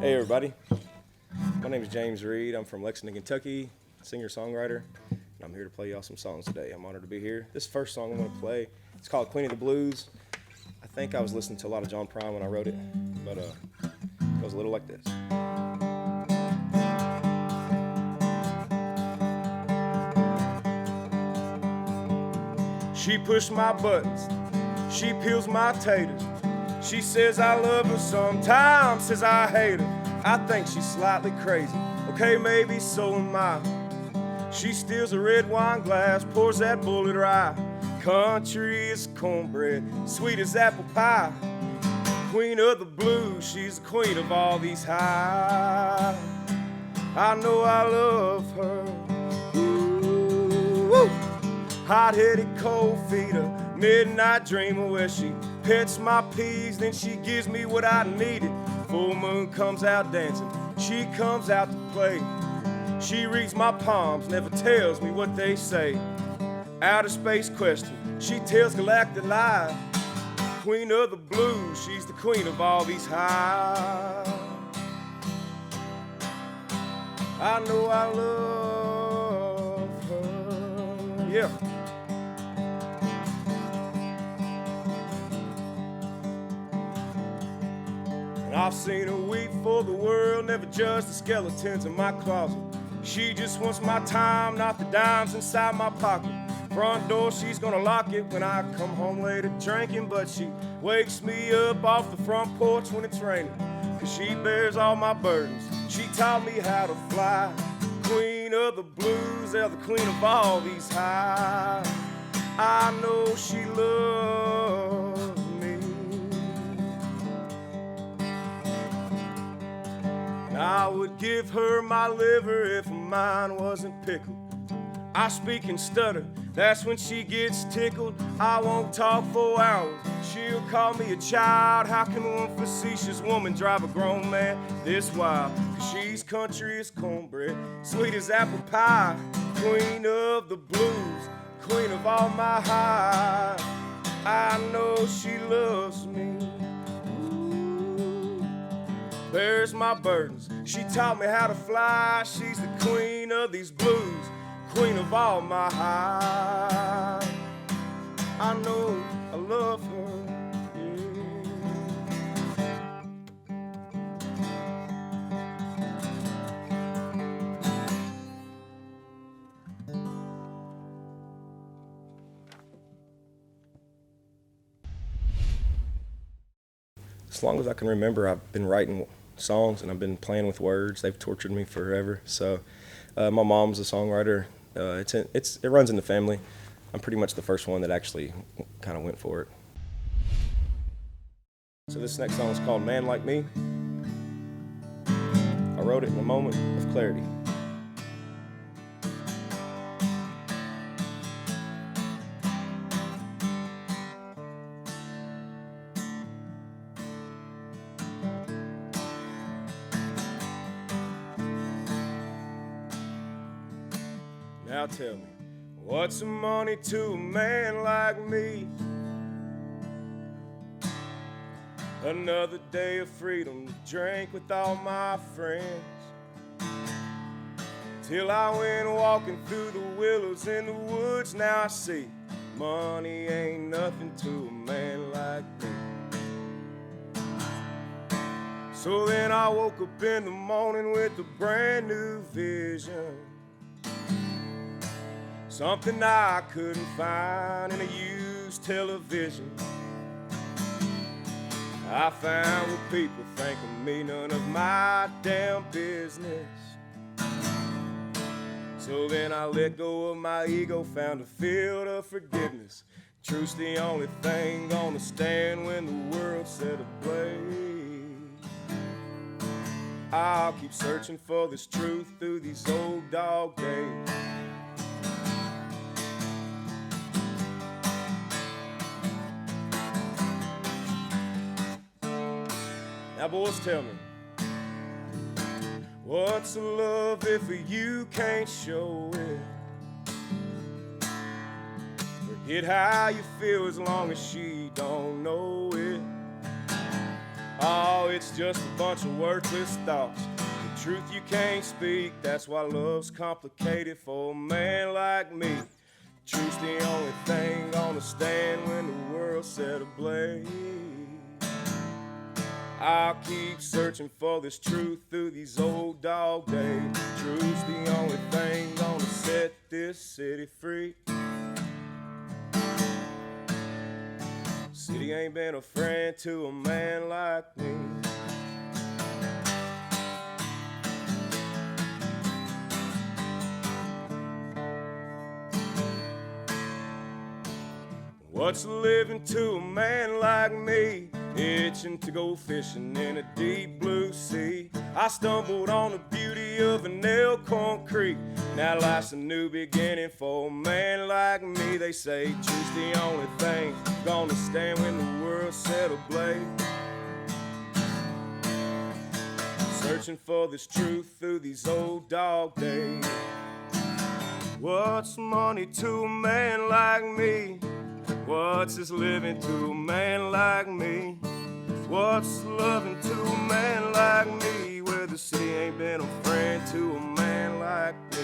Hey everybody, my name is James Reed. I'm from Lexington, Kentucky, singer-songwriter, and I'm here to play y'all some songs today. I'm honored to be here. This first song I'm going to play, it's called Queen of the Blues. I think I was listening to a lot of John Prine when I wrote it, but it goes a little like this. She pushed my buttons, she peels my taters. She says I love her sometimes, says I hate her. I think she's slightly crazy, okay, maybe so am I. She steals a red wine glass, pours that bullet rye. Country as cornbread, sweet as apple pie. Queen of the blues, she's the queen of all these highs. I know I love her. Ooh, woo. Hot-headed, cold feeder, midnight dreamer where she pets my peas, then she gives me what I needed. Full moon comes out dancing, she comes out to play. She reads my palms, never tells me what they say. Outer space question, she tells galactic lies. Queen of the blues, she's the queen of all these highs. I know I love her, yeah. And I've seen her weep for the world, never judge the skeletons in my closet. She just wants my time, not the dimes inside my pocket. Front door, she's gonna lock it when I come home later drinking, but she wakes me up off the front porch when it's raining, 'cause she bears all my burdens. She taught me how to fly. Queen of the blues, they're the queen of all these highs. I know she loves me. I would give her my liver if mine wasn't pickled. I speak and stutter, that's when she gets tickled. I won't talk for hours, she'll call me a child. How can one facetious woman drive a grown man this wild? 'Cause she's country as cornbread, sweet as apple pie. Queen of the blues, queen of all my highs. I know she loves me. Bears my burdens, she taught me how to fly. She's the queen of these blues, queen of all my highs. I know I love her, As long as I can remember, I've been writing songs and I've been playing with words. They've tortured me forever. So my mom's a songwriter. It runs in the family. I'm pretty much the first one that actually kind of went for it. So this next song is called Man Like Me. I wrote it in a moment of clarity. Now tell me, what's some money to a man like me? Another day of freedom to drink with all my friends. Till I went walking through the willows in the woods. Now I see money ain't nothing to a man like me. So then I woke up in the morning with a brand new vision. Something I couldn't find in a used television. I found what people think of me, none of my damn business. So then I let go of my ego, found a field of forgiveness. Truth's the only thing gonna stand when the world's set ablaze. I'll keep searching for this truth through these old dog days. Now boys, tell me, what's a love if you can't show it? Forget how you feel as long as she don't know it. Oh, it's just a bunch of worthless thoughts. The truth you can't speak, that's why love's complicated for a man like me. Truth's the only thing gonna stand when the world's set ablaze. I'll keep searching for this truth through these old dog days. Truth's the only thing gonna set this city free. City ain't been a friend to a man like me. What's living to a man like me? Itching to go fishing in a deep blue sea. I stumbled on the beauty of an Elkhorn Creek. Now life's a new beginning for a man like me. They say truth's the only thing gonna stand when the world's set ablaze. Searching for this truth through these old dog days. What's money to a man like me? What's this living to a man like me? What's loving to a man like me? Where the city ain't been a friend to a man like me.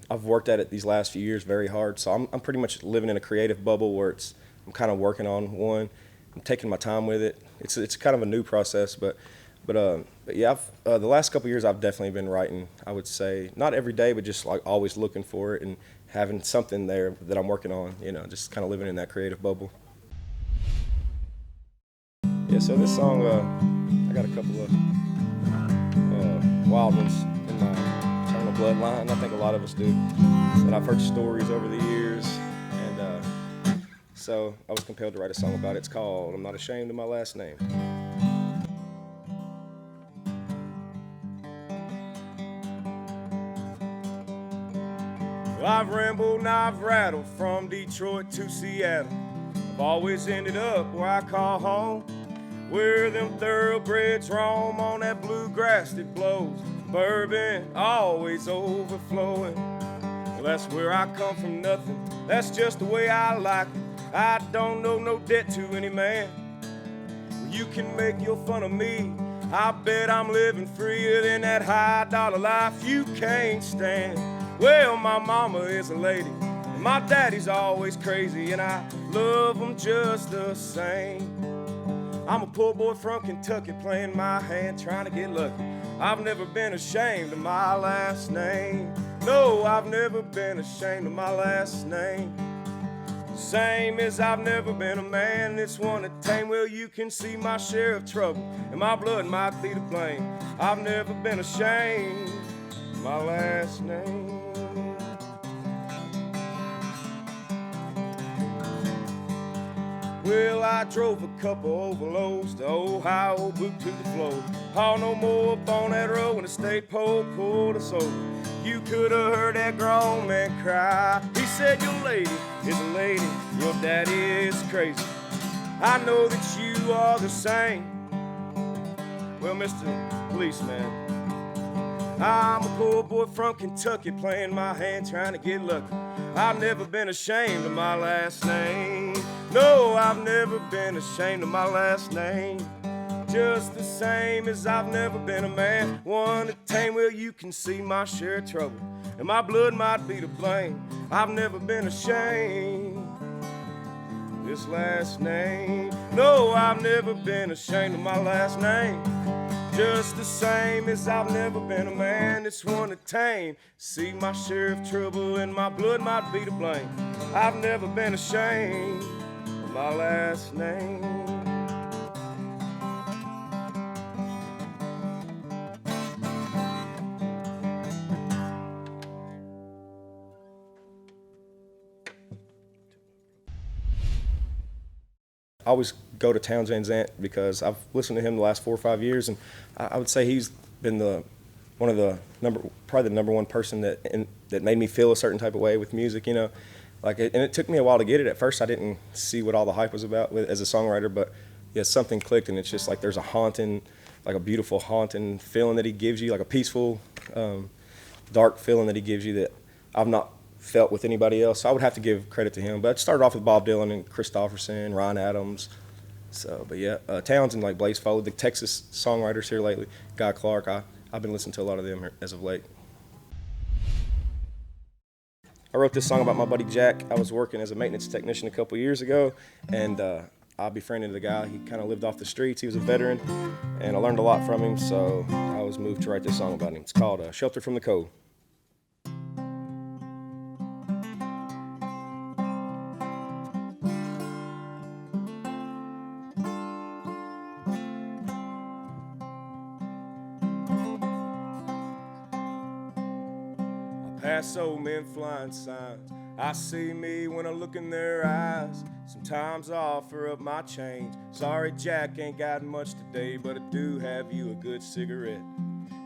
I've worked at it these last few years very hard, so I'm pretty much living in a creative bubble where I'm kind of working on one. I'm taking my time with it. It's kind of a new process, but yeah, the last couple of years I've definitely been writing. I would say not every day, but just like always looking for it and having something there that I'm working on. You know, just kind of living in that creative bubble. Yeah, so this song, I got a couple of wild ones in my bloodline. I think a lot of us do. And I've heard stories over the years, and so I was compelled to write a song about it. It's called "I'm Not Ashamed of My Last Name." Well, I've rambled and I've rattled from Detroit to Seattle. I've always ended up where I call home, where them thoroughbreds roam on that bluegrass that blows. Bourbon always overflowing. Well, that's where I come from, nothing. That's just the way I like it. I don't know no debt to any man. You can make your fun of me. I bet I'm living freer than that high dollar life you can't stand. Well, my mama is a lady, and my daddy's always crazy, and I love them just the same. I'm a poor boy from Kentucky playing my hand, trying to get lucky. I've never been ashamed of my last name. No, I've never been ashamed of my last name. Same as I've never been a man that's one to tame. Well, you can see my share of trouble, and my blood might be to blame. I've never been ashamed of my last name. Well, I drove a couple overloads to Ohio, boot to the floor. Haul no more up on that road when the state pole pulled us over. You could have heard that grown man cry. He said, your lady is a lady, your daddy is crazy. I know that you are the same. Well, Mr. Policeman, I'm a poor boy from Kentucky playing my hand, trying to get lucky. I've never been ashamed of my last name. No, I've never been ashamed of my last name. Just the same as I've never been a man, one to tame. Well, you can see my share of trouble, and my blood might be to blame. I've never been ashamed of this last name. No, I've never been ashamed of my last name. Just the same as I've never been a man that's one to tame. See my share of trouble, and my blood might be to blame. I've never been ashamed of my last name. I always go to Townes Van Zandt because I've listened to him the last 4 or 5 years, and I would say he's been probably the number one person that made me feel a certain type of way with music. You know, Like, and it took me a while to get it. At first, I didn't see what all the hype was about as a songwriter, but yeah, something clicked, and it's just like there's a haunting, like a beautiful haunting feeling that he gives you, like a peaceful, dark feeling that he gives you that I've not felt with anybody else. So I would have to give credit to him. But it started off with Bob Dylan and Christopherson, Ryan Adams. So, but yeah, Townsend, like Blaze Foley, the Texas songwriters here lately, Guy Clark. I've been listening to a lot of them as of late. I wrote this song about my buddy Jack. I was working as a maintenance technician a couple years ago, and I befriended the guy. He kind of lived off the streets. He was a veteran, and I learned a lot from him, so I was moved to write this song about him. It's called Shelter from the Cold. Pass old men flying signs. I see me when I look in their eyes. Sometimes I offer up my change. Sorry, Jack, ain't got much today, but I do have you a good cigarette.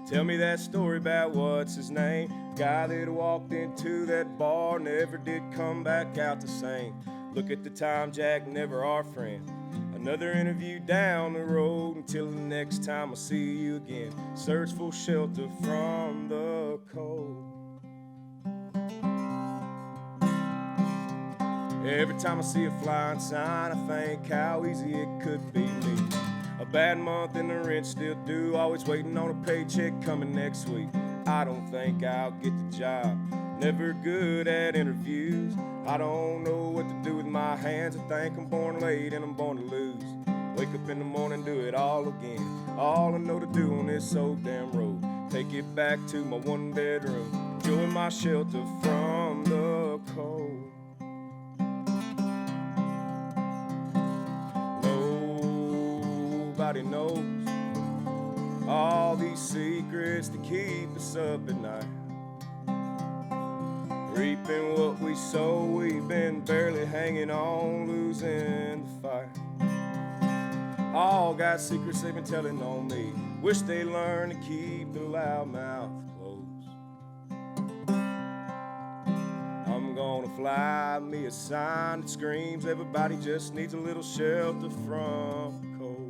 Tell me that story about what's his name. Guy that walked into that bar, never did come back out the same. Look at the time, Jack, never our friend. Another interview down the road until the next time I see you again. Search for shelter from the cold. Every time I see a flying sign, I think how easy it could be me. A bad month and the rent still due, always waiting on a paycheck coming next week. I don't think I'll get the job, never good at interviews. I don't know what to do with my hands, I think I'm born late and I'm born to lose. Wake up in the morning, do it all again. All I know to do on this old damn road. Take it back to my one bedroom, enjoy my shelter from the cold. Nobody knows all these secrets that keep us up at night. Reaping what we sow, we've been barely hanging on, losing the fight. All got secrets they've been telling on me. Wish they learned to keep the loud mouth closed. I'm gonna fly me a sign that screams everybody just needs a little shelter from the cold.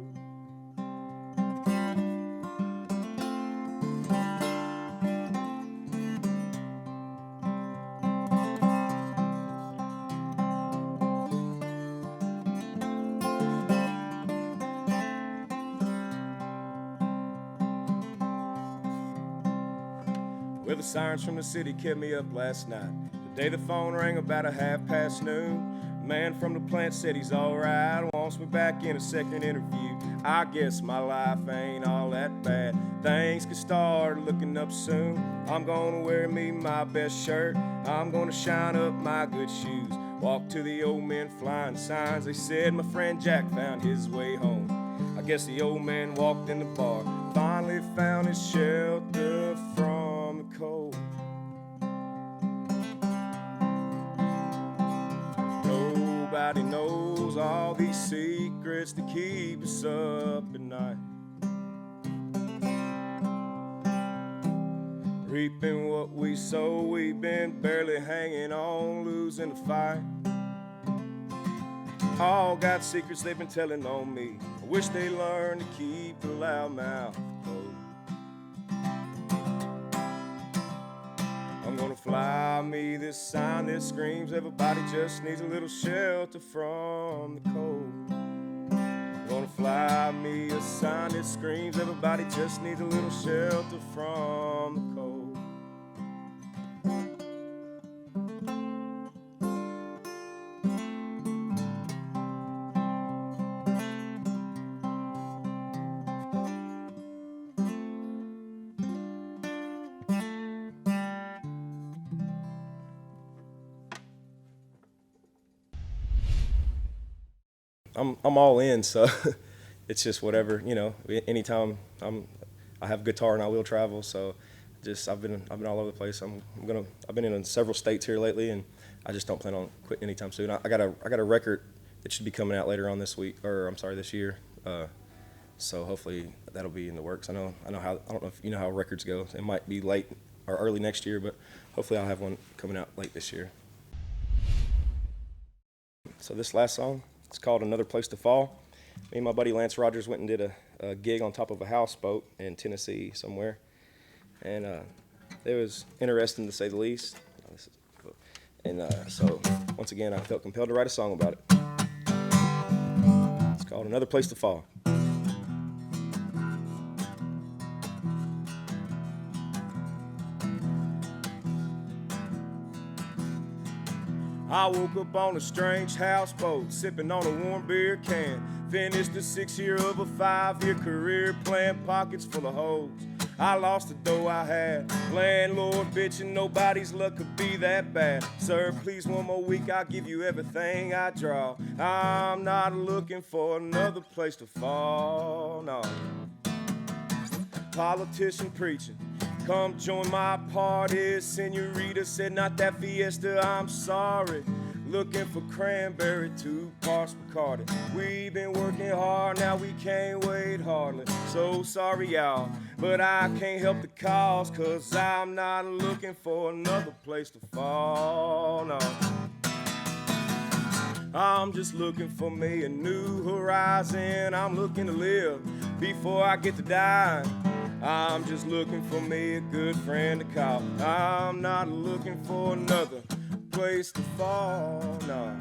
Well, the sirens from the city kept me up last night. The day the phone rang about noon. A man from the plant said he's alright, wants me back in a second interview. I guess my life ain't all that bad. Things could start looking up soon. I'm gonna wear me my best shirt. I'm gonna shine up my good shoes. Walk to the old men flying signs. They said my friend Jack found his way home. I guess the old man walked in the bar, finally found his shelter from the cold. Nobody knows all these secrets that keep us up at night. Reaping what we sow, we've been barely hanging on, losing the fight. All got secrets they've been telling on me. I wish they learned to keep the loud mouth closed. I'm gonna fly me this sign that screams everybody just needs a little shelter from the cold. I'm gonna fly me a sign that screams everybody just needs a little shelter from the cold. I'm all in, so it's just whatever, you know. Anytime I have guitar and I will travel, so I've been all over the place. I've been in several states here lately, and I just don't plan on quitting anytime soon. I got a record that should be coming out later on this year. So hopefully that'll be in the works. I don't know if you know how records go. It might be late or early next year, but hopefully I'll have one coming out late this year. So this last song, it's called Another Place to Fall. Me and my buddy Lance Rogers went and did a gig on top of a houseboat in Tennessee somewhere. And it was interesting to say the least. And so, once again, I felt compelled to write a song about it. It's called Another Place to Fall. I woke up on a strange houseboat, sipping on a warm beer can. Finished the 6 year of a 5-year career, playing pockets full of holes. I lost the dough I had, landlord bitching, nobody's luck could be that bad. Sir, please one more week, I'll give you everything I draw. I'm not looking for another place to fall, no. Politician preaching, come join my party. Senorita said, not that fiesta, I'm sorry. Looking for cranberry, 2 parts Bacardi. We've been working hard, now we can't wait hardly. So sorry y'all, but I can't help the cause, cause I'm not looking for another place to fall, no. I'm just looking for me a new horizon. I'm looking to live before I get to die. I'm just looking for me a good friend to call. I'm not looking for another place to fall, no.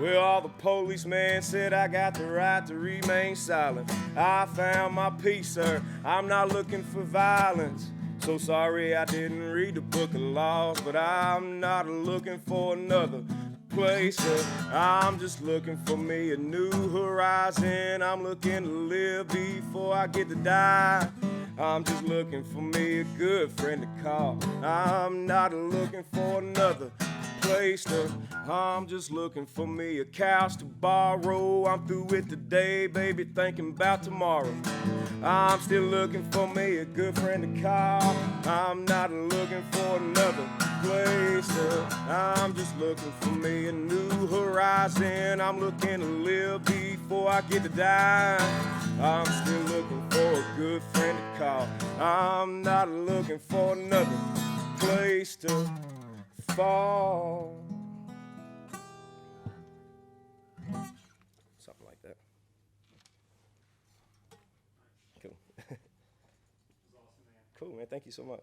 Well, all the policemen said I got the right to remain silent. I found my peace, sir. I'm not looking for violence. So sorry I didn't read the book of laws, but I'm not looking for another place. I'm just looking for me a new horizon. I'm looking to live before I get to die. I'm just looking for me a good friend to call. I'm not looking for another place to, I'm just looking for me a couch to borrow. I'm through with today, baby, thinking about tomorrow. I'm still looking for me a good friend to call. I'm not looking for another place to, I'm just looking for me a new horizon. I'm looking to live before I get to die. I'm still looking for a good friend to call. I'm not looking for another place to fall. Something like that. Cool. Cool, man. Thank you so much.